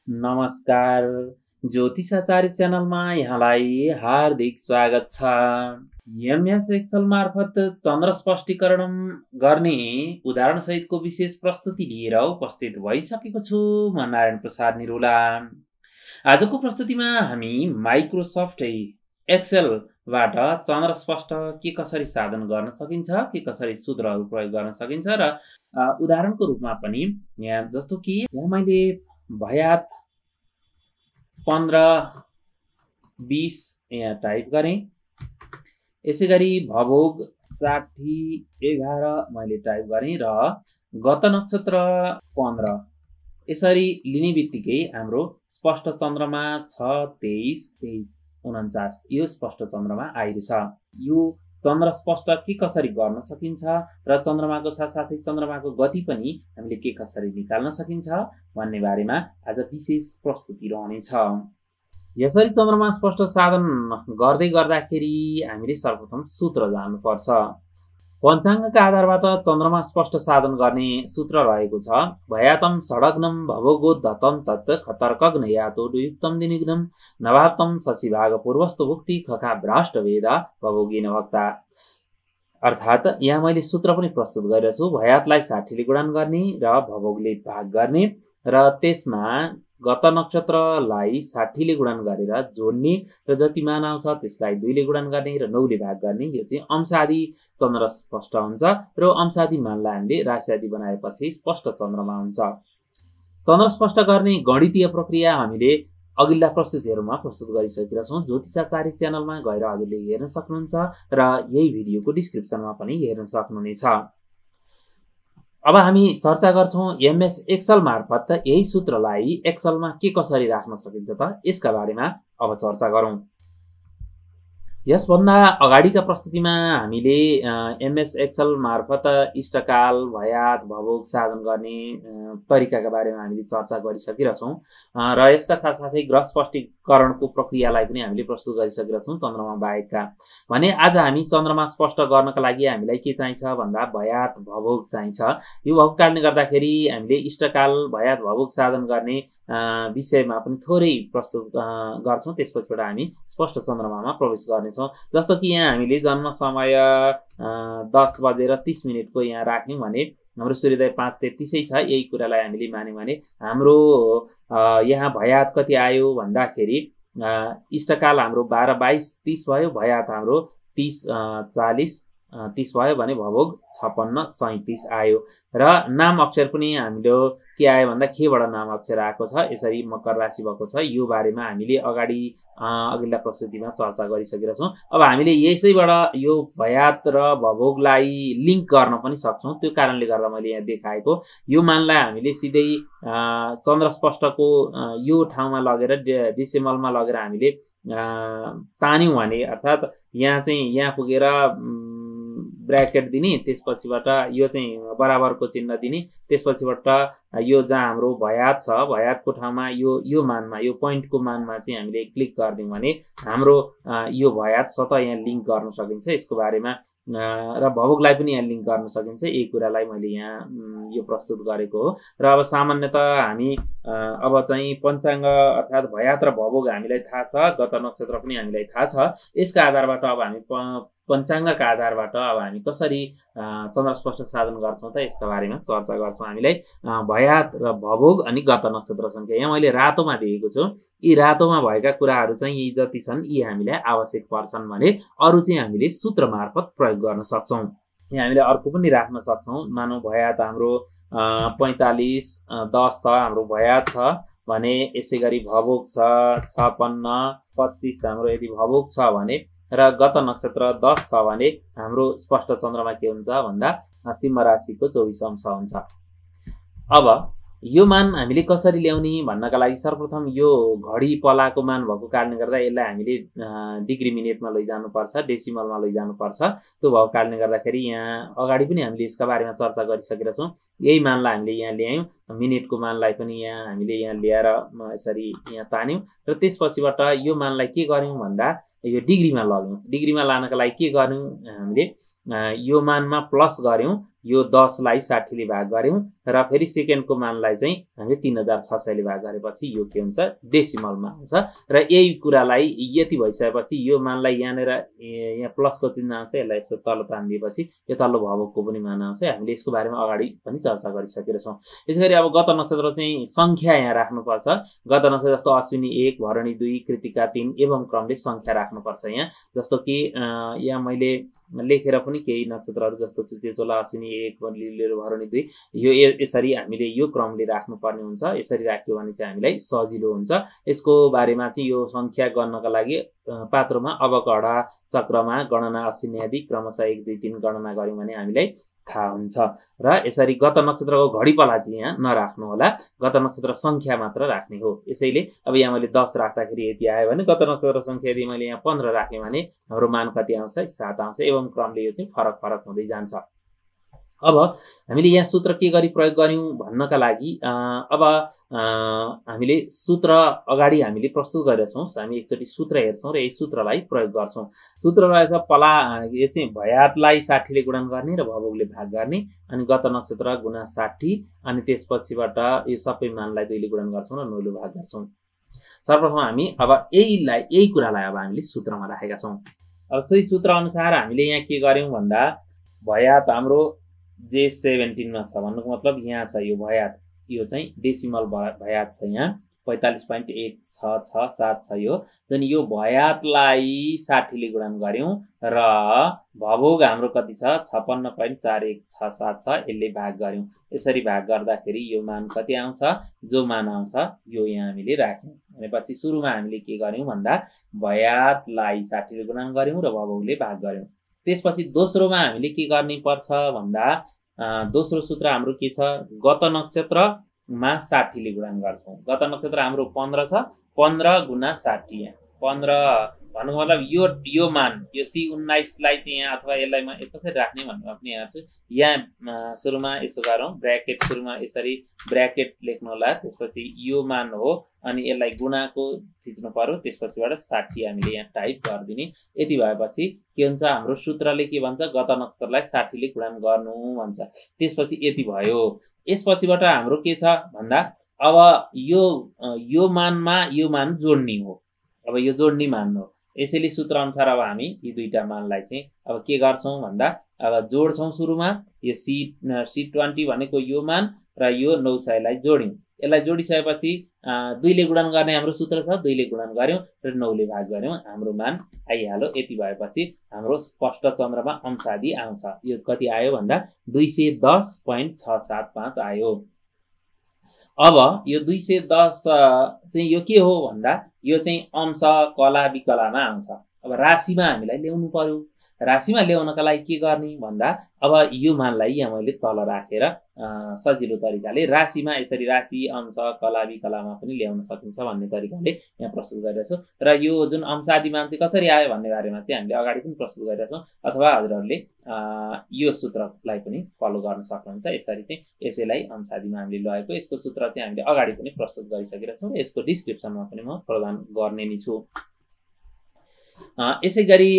नमस्कार, ज्योतिषाचार्य च्यानलमा यहाँलाई हार्दिक स्वागत छ। एमएस एक्सेल मार्फत चन्द्र स्पष्टीकरण गर्ने उदाहरण सहितको विशेष प्रस्तुति लिएर उपस्थित भइसकेको छु म नारायण प्रसाद निरुला। आजको प्रस्तुतिमा हामी माइक्रोसफ्ट एक्सेलबाट चन्द्र स्पष्ट के कसरी साधन गर्न सकिन्छ, के कसरी सूत्रहरू प्रयोग गर्न सकिन्छ र उदाहरणको रूपमा पनि यहाँ जस्तो कि यहाँ मैले भयात 15-20 यहाँ टाइप गरेँ। यसैगरी भवोग 60-11 मैले टाइप गरेँ र गत नक्षत्र 15 यसरी लिने बित्तिकै हाम्रो स्पष्ट चन्द्रमा 6-23-23-49 यो स्पष्ट चन्द्रमा आइरहेछ। यो चन्द्र स्पष्ट के कसरी गर्न सकिन्छ र चन्द्रमाको साथसाथै चन्द्रमाको गति पनि हामीले के कसरी निकाल्न सकिन्छ भन्ने बारेमा आज विशेष प्रस्तुति रहनेछ। यसरी चन्द्रमा स्पष्ट साधन गर्दै गर्दाखेरि हामीले सर्वप्रथम सूत्र जान्नुपर्छ। पञ्चाङ्गका आधारबाट चन्द्रमा स्पष्ट साधन गर्ने सूत्र रहेको छ भयातम षडग्नम भवोगो दत्तम तत् खतर्कग्न यातो दुयुक्तम दिनिग्नम नवाप्तम शशिभाग पूर्वस्त भुक्ति खखा भ्राष्ट वेद भवोगेन भक्ता। अर्थात् यहाँ मैले सूत्र पनि प्रस्तुत गरेको छु। भयातलाई 60 ले गुणन गर्ने र भवोगले भाग गर्ने र त्यसमा गत नक्षत्रलाई 60 ले गुणन गरेर जोड्ने र जति मान आउँछ त्यसलाई 2 ले गुणन गर्ने र 9 ले भाग गर्ने। यो चाहिँ अंशादि चन्द्र स्पष्ट हुन्छ र अंशादि मानलाई हामीले राशिआदि बनाएपछि स्पष्ट चन्द्रमा हुन्छ। चन्द्र स्पष्ट गर्ने गणितीय प्रक्रिया हामीले अघिल्ला प्रस्तुतिहरूमा प्रस्तुत गरिसकेका छौँ। ज्योतिषाचार्य च्यानलमा गएर हजुरले हेर्न सक्नुहुन्छ र यही भिडियोको डिस्क्रिप्सनमा पनि हेर्न सक्नुहुनेछ। अब हामी चर्चा गर्छौं एमएस एक्सेल मार्फत यही सूत्रलाई एक्सेलमा के कसरी राख्न सकिन्छ त यसका बारेमा अब चर्चा गरौं। यसभन्दा अगाडिका प्रस्तुतिमा हामीले एमएस एक्सेल मार्फत इष्टकाल भयात भवोग साधन गर्ने तरिकाका बारेमा हामीले चर्चा गरिसकेका छौं र यसका साथसाथै ग्रह स्पष्टीकरणको प्रक्रियालाई पनि हामीले प्रस्तुत गरिसकेका छौं चन्द्रमा बाहेकका। भने आज हामी चन्द्रमा स्पष्ट गर्नका लागि हामीलाई के चाहिन्छ भन्दा भयात भवोग चाहिन्छ। यो भवोग काट्ने गर्दाखेरि हामीले इष्टकाल भयात भवोग साधन गर्ने विषयमा पनि थोरै प्रस्तुत गर्छौं। त्यसपछिबाट हामी स्पष्ट चन्द्रमामा प्रवेश गर्नेछौं। जस्तो कि यहाँ हामीले जन्म समय 10:30 को यहाँ राख्यौं भने हाम्रो सूर्योदय 5:33 छ। यही कुरालाई हामीले मान्यौं भने हाम्रो यहाँ भयात कति आयो भन्दाखेरि इष्टकाल हाम्रो 12-22-30 भयो, भयात हाम्रो 30-40-30 भयो भने भवोग 56-37 आयो र नाम अक्षर पनि हाम्रो के आयो भन्दा खेबाट नाम अक्षर आएको छ। यसरी मकर राशि भएको छ। यो बारेमा हामीले अगाडि अघिल्ला प्रस्तुतिमा चर्चा गरिसकेका छौं। अब हामीले यसैबाट यो भयात र भवोगलाई लिंक गर्न पनि सक्छौं। त्यो कारणले गर्दा मैले यहाँ देखाएको यो मानलाई हामीले सिधै चन्द्र स्पष्टको यो ठाउँमा लगेर डेसिमलमा लगेर हामीले तान्यौं भने अर्थात् यहाँ चाहिँ यहाँ पुगेर ब्र्याकेट दिने, त्यसपछिबाट यो चाहिँ बराबरको चिन्ह दिने, त्यसपछिबाट यो जहाँ हाम्रो भयात छ भयातको ठाउँमा यो मानमा यो पोइन्टको मानमा चाहिँ हामीले क्लिक गर्दियौं भने हाम्रो यो भयात स्वतः यहाँ लिंक गर्न सकिन्छ। यसको बारेमा र भवोगलाई पनि यहाँ लिंक गर्न सकिन्छ। यही कुरालाई मैले यहाँ यो प्रस्तुत गरेको हो। र अब सामान्यतः हामी अब चाहिँ पञ्चाङ्ग अर्थात् भयात र भवोग हामीलाई थाहा छ, गत नक्षत्र पनि हामीलाई थाहा छ। यसका आधारबाट अब हामी पञ्चाङ्गका आधारबाट अब हामी कसरी चन्द्र स्पष्ट साधन गर्छौं त यसका बारेमा चर्चा गर्छौं। हामीलाई भयात र भवोग अनि गत नक्षत्र संख्या यहाँ मैले रातोमा दिएको छु। यी रातोमा भएका कुराहरू चाहिँ यी जति छन् यी हामीलाई आवश्यक पर्छन् भने अरु चाहिँ हामीले सूत्र मार्फत प्रयोग गर्न सक्छौं। यहाँ हामीले अर्को पनि राख्न सक्छौं। मानौ भयात हाम्रो 45-10 छ, हाम्रो भयात छ भने यसैगरी भवोग छ 56-25 हाम्रो यदि भवोग छ भने र गत नक्षत्र 10 छ भने हाम्रो स्पष्ट चन्द्रमा के हुन्छ भन्दा सिंह राशिको 24 अंश हुन्छ। अब यो मान हामीले कसरी ल्याउने भन्नका लागि सर्वप्रथम यो घडी पलाको मान भएको कारणले गर्दा यसलाई हामीले डिग्री मिनेटमा लैजानु पर्छ, डेसिमलमा लैजानु पर्छ। त्यो भएको कारणले गर्दाखेरि यहाँ अगाडि पनि हामीले यसका बारेमा चर्चा गरिसकेका छौं। यही मानलाई हामीले यहाँ ल्यायौं, मिनेटको मानलाई पनि यहाँ हामीले यहाँ ल्याएर यसरी यहाँ तान्यौं र त्यसपछिबाट यो मानलाई के गर्यौं भन्दा यो डिग्रीमा लग्यौं। डिग्रीमा लानका लागि के गर्यौं हामीले यो मानमा प्लस गर्यौं, यो 10 लाई 60 ले भाग गर्यौं र फेरि सेकेन्डको मानलाई चाहिँ हामीले 3600 ले भाग गरेपछि यो के हुन्छ डेसिमलमा आउँछ र यही कुरालाई यति भइसकेपछि यो मानलाई यहाँनेर यहाँ प्लसको चिन्ह आउँछ यसलाई यसो तल तानिदिएपछि यो तल्लो भवको पनि मान आउँछ हामीले यसको बारेमा अगाडि पनि चर्चा गरिसकेका छौं यसैगरी अब गत नक्षत्र चाहिँ संख्या यहाँ राख्नुपर्छ गत नक्षत्र जस्तो अश्विनी 1 भरणी 2 कृतिका 3 एवं क्रमले संख्या राख्नुपर्छ यहाँ जस्तो कि यहाँ मैले लेखेर पनि केही नक्षत्रहरू जस्तो चेचोला अश्विनी 1 भरणी 2 यो यसरी हामीले यो क्रमले राख्नुपर्ने हुन्छ यसरी राख्यो भने चाहिँ हामीलाई सजिलो हुन्छ यसको बारेमा चाहिँ यो संख्या गर्नका लागि पात्रोमा अवकर्णा चक्रमा गणना अश्विनी आदि क्रमशः 1 2 3 गणना गर्यौं भने हामीलाई थाहा हुन्छ र यसरी गत नक्षत्रको घडीपला चाहिँ यहाँ नराख्नु होला गत नक्षत्र संख्या मात्र राख्ने हो यसैले अब यहाँ मैले 10 राख्दाखेरि यति आयो भने गत नक्षत्र संख्या यदि मैले यहाँ 15 राखे भने हाम्रो मान कति आउँछ 7 आउँछ एवं क्रमले यो चाहिँ फरक हुँदै जान्छ अब हामीले यहाँ सूत्र के गरी प्रयोग गर्यौं भन्नका लागि अब हामीले सूत्र अगाडि हामीले प्रस्तुत गरेका छौं हामी एकचोटी सूत्र हेर्छौं र यही सूत्रलाई प्रयोग गर्छौं सूत्र रहेछ पला यो चाहिँ भयातलाई 60 ले गुणन गर्ने र भवगले भाग गर्ने अनि गत नक्षत्र गुणा 60 अनि त्यसपछिबाट यो सबै मानलाई 2 ले गुणन गर्छौं र 9 ले भाग गर्छौं सर्वप्रथम हामी अब यही कुरालाई अब हामीले सूत्रमा राखेका छौं अब सोही सूत्र अनुसार हामीले यहाँ के गर्यौं भन्दा भयात हाम्रो J17 मा छ भन्नुको मतलब यहाँ छ यो भयात यो चाहिँ डेसिमल भयात छ यहाँ 45.1667 छ यो जन यो भयातलाई 60 ले गुणन गर्यौं र भवोग हाम्रो कति छ 56.4167 छ यसले भाग गर्यौं यसरी भाग गर्दाखेरि यो मान कति आउँछ जो मान आउँछ यो यहाँ हामीले राख्यौं भनेपछि सुरुमा हामीले के गर्यौं भन्दा भयातलाई 60 ले गुणन गर्यौं र भवोगले भाग गर्यौं त्यसपछि दोस्रोमा हामीले के गर्ने पर्छ भन्दा दोस्रो सूत्र हाम्रो के छ गत नक्षत्रमा 60 ले गुणन गर्छौं गत नक्षत्र हाम्रो 15 छ 15 गुणा 60 यहाँ 15 भन्नुको मतलब यो मान यो C19 लाई चाहिँ यहाँ अथवा यसलाई म कसरी राख्ने भन्नु पनि यहाँ छु यहाँ सुरुमा यसो गरौँ ब्र्याकेट सुरुमा यसरी ब्र्याकेट लेख्नु होला त्यसपछि यो मान हो अनि यसलाई गुणाको थिच्नु पर्यो त्यसपछिबाट 60 हामीले यहाँ टाइप गर्दिने यति भएपछि के हुन्छ हाम्रो सूत्रले के भन्छ गत नक्षत्रलाई 60 ले गुणन गर्नु भन्छ त्यसपछि यति भयो यसपछिबाट हाम्रो के छ भन्दा अब यो मानमा यो मान जोड्ने हो अब यो जोड्ने मान हो यसैले सूत्र अनुसार अब हामी यी दुईटा मानलाई चाहिँ अब के गर्छौं भन्दा अब जोड्छौं सुरुमा यो C20 भनेको यो मान र यो 900 लाई जोड्यौं यसलाई जोडिसकेपछि 2 ले गुणन गर्ने हाम्रो सूत्र छ 2 ले गुणन गर्यौं र 9 ले भाग गर्यौं हाम्रो मान आइहाल्यो यति भएपछि हाम्रो स्पष्ट चन्द्रमा अंशादि आउँछ यो कति आयो भन्दा 210.675 आयो अब यो 210 चाहिँ यो के हो भन्दा यो चाहिँ अंश कला विकलामा आउँछ अब राशिमा हामीलाई ल्याउनु पर्यो राशिमा ल्याउनका लागि के गर्ने भन्दा अब यो मानलाई यहाँ मैले तल राखेर सजिलो तरिकाले राशिमा यसरी राशि अंश कला विकलामा पनि ल्याउन सकिन्छ भन्ने तरिकाले यहाँ प्रस्तुत गरिरहेछु र यो जुन अंश आदि मान चाहिँ कसरी आयो भन्ने बारेमा चाहिँ हामीले अगाडि पनि प्रस्तुत गरिरहेछौं अथवा हजुरहरूले यो सूत्रलाई पनि फलो गर्न सक्नुहुन्छ यसरी चाहिँ यसैलाई अंश आदिमा हामीले लगेको यसको सूत्र चाहिँ हामीले अगाडि पनि प्रस्तुत गरिसकेका छौं यसको डिस्क्रिप्सनमा पनि म प्रदान गर्ने नै छु यसैगरी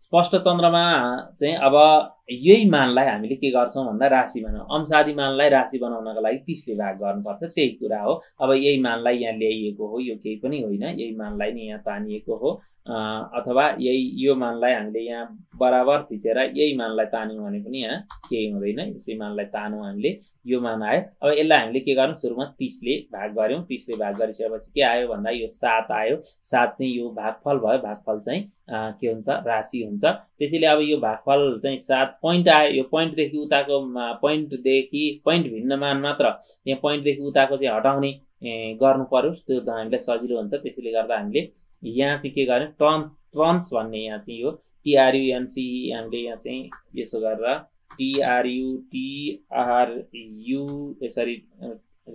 स्पष्ट चन्द्रमा चाहिँ अब यही मानलाई हामीले के गर्छौं भन्दा राशि बनाउँ अंशादि मानलाई राशि बनाउनका लागि 30 ले भाग गर्नुपर्छ त्यही कुरा हो अब यही मानलाई यहाँ ल्याइएको हो यो केही पनि होइन यही मानलाई नि यहाँ तानिएको हो अथवा यो मानलाई हामीले यहाँ बराबर थिचेर यही मानलाई तान्यौं भने पनि यहाँ केही हुँदैन यसै मानलाई तानौं हामीले यो मान आयो अब यसलाई हामीले के गर्नु सुरुमा 30 ले भाग गर्यौं 30 ले भाग गरिसकेपछि के आयो भन्दा यो 7 आयो 7 चाहिँ यो भागफल भयो भागफल चाहिँ के हुन्छ राशि हुन्छ त्यसैले अब यो भागफल चाहिँ 7 पोइन्ट आयो यो पोइन्ट देखि उताको पोइन्ट भिन्न मान मात्र यहाँ पोइन्ट देखि उताको चाहिँ हटाउने गर्नु पर्यो त्यो त हामीलाई सजिलो हुन्छ त्यसैले गर्दा हामीले यहाँ चाहिँ के गर्ने टर्न्स भन्ने यहाँ चाहिँ यो TRUNC हामीले यहाँ चाहिँ यसो गरेर TRU यसरी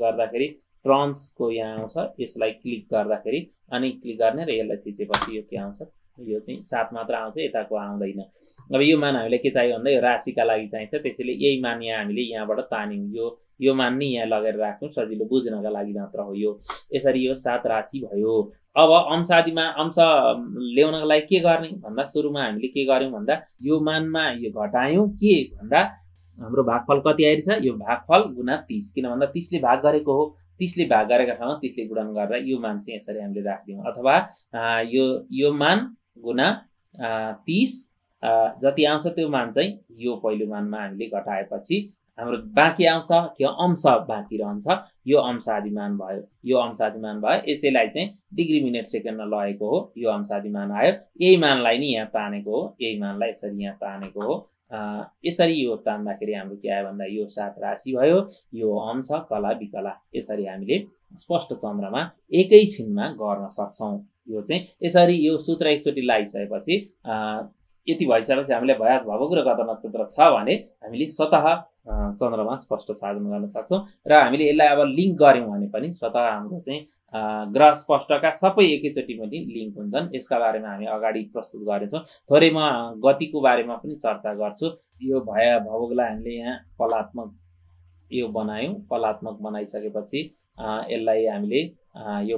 गर्दाखेरि ट्रान्स को यहाँ आउँछ यसलाई क्लिक गर्दाखेरि अनि क्लिक गर्ने र यसलाई थिचेपछि यो के आउँछ यो चाहिँ 7 मात्र आउँछ यताको आउँदैन अब यो मान हामीले के चाहियो भन्दा यो राशिका लागि चाहिन्छ त्यसैले यही मान यहाँ हामीले यहाँबाट तान्यौं यो मान नि यहाँ लगेर राख्नु सजिलो बुझ्नका लागि मात्र हो यो यसरी यो 7 राशि भयो अब अंशादिमा अंश ल्याउनका लागि के गर्ने भन्दा सुरुमा हामीले के गर्यौं भन्दा यो मानमा यो घटायौं के भन्दा हाम्रो भागफल कति आइरहेछ यो भागफल गुणा 30 किन भन्दा 30 ले भाग गरेको हो 30 ले भाग गरेका ठाउँमा 30 ले गुणन गरेर यो मान चाहिँ यसरी हामीले राख्दियौं अथवा यो मान गुणा 30 जति आउँछ त्यो मान चाहिँ यो पहिलो मानमा हामीले घटाएपछि हाम्रो बाँकी आउँछ के अंश बाँकी रहन्छ यो अंशादि मान भयो यो अंशादि मान भयो यसैलाई चाहिँ डिग्री मिनेट सेकेन्डमा लगेको हो यो अंशादि मान आयो यही मानलाई नि यहाँ तानेको हो यही मानलाई यसरी यहाँ तानेको हो यसरी यो तान्दाखेरि हाम्रो के आयो भन्दा यो 7 राशि भयो यो अंश कला विकला यसरी हामीले स्पष्ट चन्द्रमा एकैछिनमा गर्न सक्छौं यो चाहिँ यसरी यो सूत्र एकचोटी लगाइसकेपछि यति भइसकेपछि हामीले भयात भवक र गत नक्षत्र छ भने हामीले स्वतः चन्द्रमा स्पष्ट साधन गर्न सक्छौं र हामीले यसलाई अब लिंक गर्यौं भने पनि स्वतः हाम्रो चाहिँ ग्रह स्पष्टका सबै एकैचोटी पनि लिंक हुन्छन् यसका बारेमा हामी अगाडि प्रस्तुत गरेछौं थोरै म गतिको बारेमा पनि चर्चा गर्छु यो भया भवकलाई हामीले यहाँ पलात्मक यो बनायौं पलात्मक बनाइसकेपछि यसलाई हामीले यो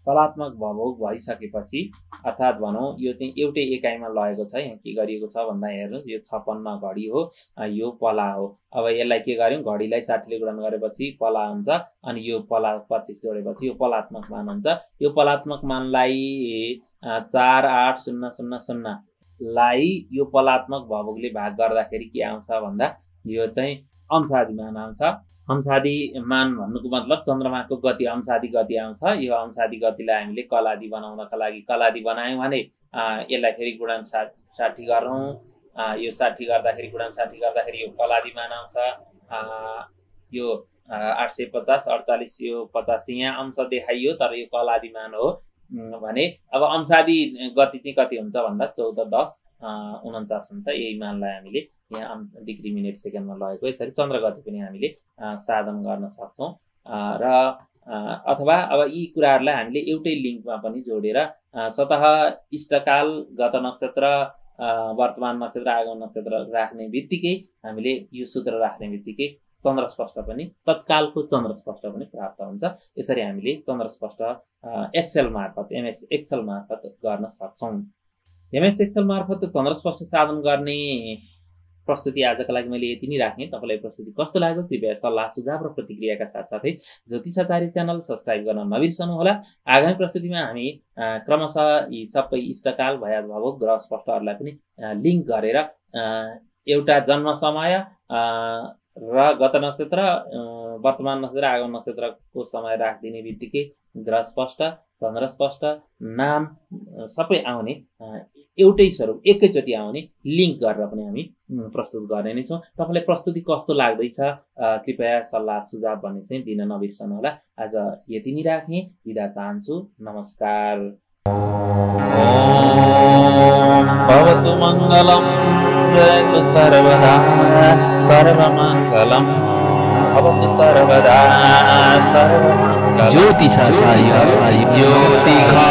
कलात्मक भवक भइसकेपछि अर्थात भनौं यो चाहिँ एउटै एकाइमा लगेको छ यहाँ के गरिएको छ भन्दा हेर्नुस् यो 56 घडी हो यो पला हो अब यसलाई के गर्यौं घडीलाई 60 ले गुणन गरेपछि पला हुन्छ अनि यो पला 25 जोडेपछि यो पलात्मक मान हुन्छ यो पलात्मक मानलाई 48000 लाई यो पलात्मक भवकले भाग गर्दाखेरि के आउँछ भन्दा यो चाहिँ अंशादि मान आउँछ अंशादि मान भन्नुको मतलब चन्द्रमाको गति अंशादि गति आउँछ यो अंशादि गतिलाई हामीले कलादि बनाउनका लागि कलादि बनायौं भने यसलाई फेरि गुणन 60 गरौँ यो 60 गर्दाखेरि गुणन 60 गर्दाखेरि यो कलादि मान आउँछ यो 850 48 यो 50 यहाँ अंश देखाइयो तर यो कलादि मान हो भने अब अंशादि गति चाहिँ कति हुन्छ भन्दा 14 10 49 हुन्छ यही मानलाई हामीले यहाँ डिग्री मिनेट सेकेन्डमा लगेको यसरी चन्द्र गति पनि हामीले साधन गर्न सक्छौं र अथवा अब यी कुराहरुलाई हामीले एउटै लिंकमा पनि जोडेर स्वतः इष्टकाल गत नक्षत्र वर्तमान नक्षत्र आगमन नक्षत्र राख्ने बित्तिकै हामीले यो सूत्र राख्ने बित्तिकै चन्द्र स्पष्ट पनि तत्कालको चन्द्र स्पष्ट पनि प्राप्त हुन्छ यसरी हामीले चन्द्र स्पष्ट एक्सेल मार्फत एमएस एक्सेल मार्फत गर्न सक्छौं एमएस एक्सेल मार्फत चन्द्र स्पष्ट साधन गर्ने प्रस्तुति आजका लागि मैले यति नै राखेँ तपाईलाई प्रस्तुति कस्तो लाग्यो कृपया सल्लाह सुझाव र प्रतिक्रियाका साथसाथै ज्योतिषाचार्य च्यानल सब्स्क्राइब गर्न नबिर्सनु होला आगामी प्रस्तुतिमा हामी क्रमशः यी सबै इष्टकाल भयात भवक ग्रह स्पष्टहरुलाई पनि लिंक गरेर एउटा जन्म समय र गत नक्षत्र वर्तमान नक्षत्र आगमन नक्षत्रको समय राखिदिने बित्तिकै ग्रह स्पष्ट चन्द्र स्पष्ट नाम सबै आउने एउटै स्वरूप एकैचोटी आउने लिंक गरेर पनि हामी प्रस्तुत गर्ने नै छौं तपाईलाई प्रस्तुति कस्तो लाग्दैछ कृपया सल्लाह सुझाव भन्ने चाहिँ दिन नबिर्सनु होला आज यति नै राखेँ बिदा चाहन्छु नमस्कार भवतु मंगलम जयतु सर्वदा सर्वमंगलम भवतु सर्वदा सर्वमंगलम ज्योतिषाचार्य ज्योतिषा